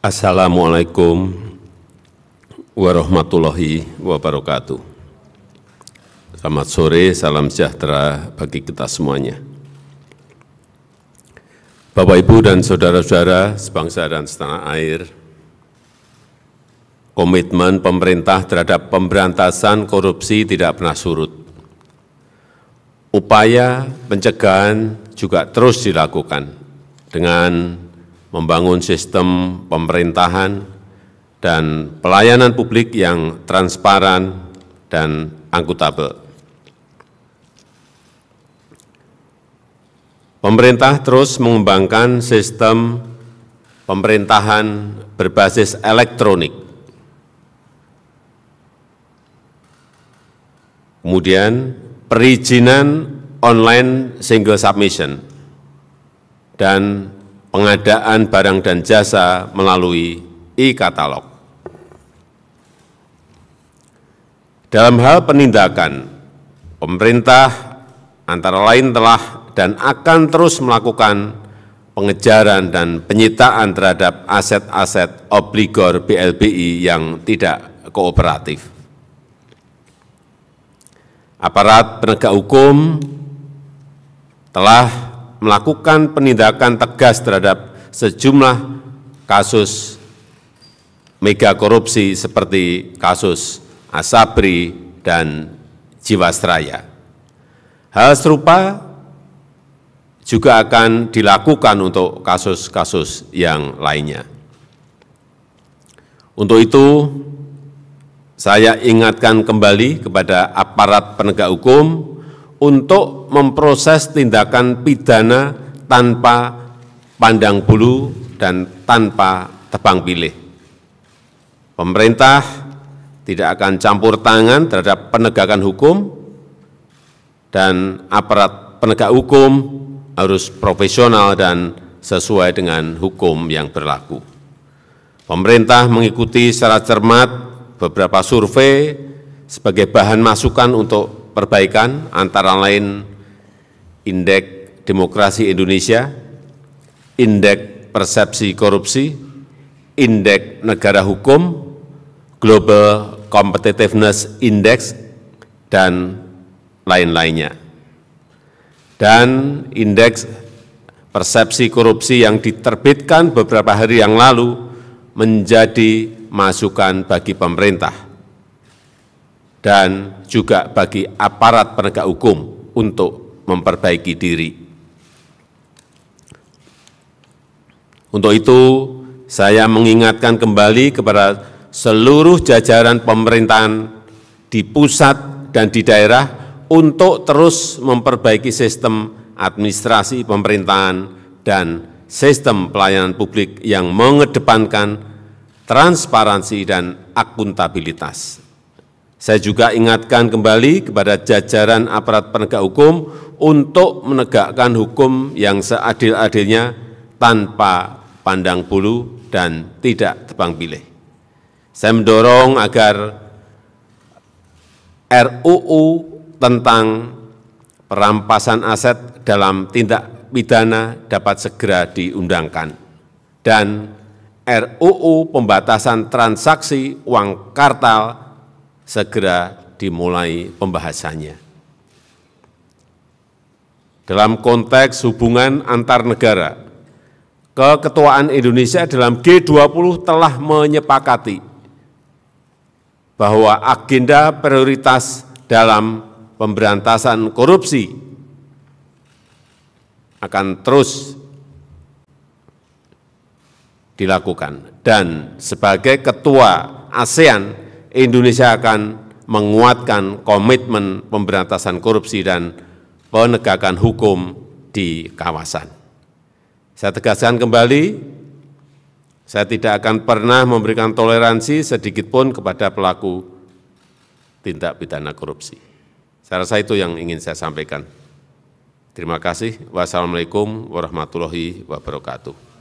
Assalamualaikum warahmatullahi wabarakatuh. Selamat sore, salam sejahtera bagi kita semuanya. Bapak, Ibu, dan saudara-saudara sebangsa dan setanah air, komitmen pemerintah terhadap pemberantasan korupsi tidak pernah surut. Upaya pencegahan juga terus dilakukan dengan membangun sistem pemerintahan dan pelayanan publik yang transparan dan akuntabel. Pemerintah terus mengembangkan sistem pemerintahan berbasis elektronik. Kemudian perizinan online single submission dan pengadaan barang dan jasa melalui e-katalog. Dalam hal penindakan, pemerintah antara lain telah dan akan terus melakukan pengejaran dan penyitaan terhadap aset-aset obligor BLBI yang tidak kooperatif. Aparat penegak hukum telah melakukan penindakan tegas terhadap sejumlah kasus mega korupsi seperti kasus Asabri dan Jiwasraya. Hal serupa juga akan dilakukan untuk kasus-kasus yang lainnya. Untuk itu, saya ingatkan kembali kepada aparat penegak hukum untuk memproses tindakan pidana tanpa pandang bulu dan tanpa tebang pilih. Pemerintah tidak akan campur tangan terhadap penegakan hukum, dan aparat penegak hukum harus profesional dan sesuai dengan hukum yang berlaku. Pemerintah mengikuti secara cermat beberapa survei sebagai bahan masukan untuk perbaikan, antara lain Indeks Demokrasi Indonesia, Indeks Persepsi Korupsi, Indeks Negara Hukum, Global Competitiveness Index, dan lain-lainnya. Dan Indeks Persepsi Korupsi yang diterbitkan beberapa hari yang lalu menjadi masukan bagi pemerintah dan juga bagi aparat penegak hukum untuk memperbaiki diri. Untuk itu, saya mengingatkan kembali kepada seluruh jajaran pemerintahan di pusat dan di daerah untuk terus memperbaiki sistem administrasi pemerintahan dan sistem pelayanan publik yang mengedepankan transparansi dan akuntabilitas. Saya juga ingatkan kembali kepada jajaran aparat penegak hukum untuk menegakkan hukum yang seadil-adilnya tanpa pandang bulu dan tidak tebang pilih. Saya mendorong agar RUU tentang perampasan aset dalam tindak pidana dapat segera diundangkan, dan RUU pembatasan transaksi uang kartal segera dimulai pembahasannya. Dalam konteks hubungan antar negara, keketuaan Indonesia dalam G20 telah menyepakati bahwa agenda prioritas dalam pemberantasan korupsi akan terus dilakukan, dan sebagai ketua ASEAN, Indonesia akan menguatkan komitmen pemberantasan korupsi dan penegakan hukum di kawasan. Saya tegaskan kembali, saya tidak akan pernah memberikan toleransi sedikitpun kepada pelaku tindak pidana korupsi. Saya rasa itu yang ingin saya sampaikan. Terima kasih. Wassalamualaikum warahmatullahi wabarakatuh.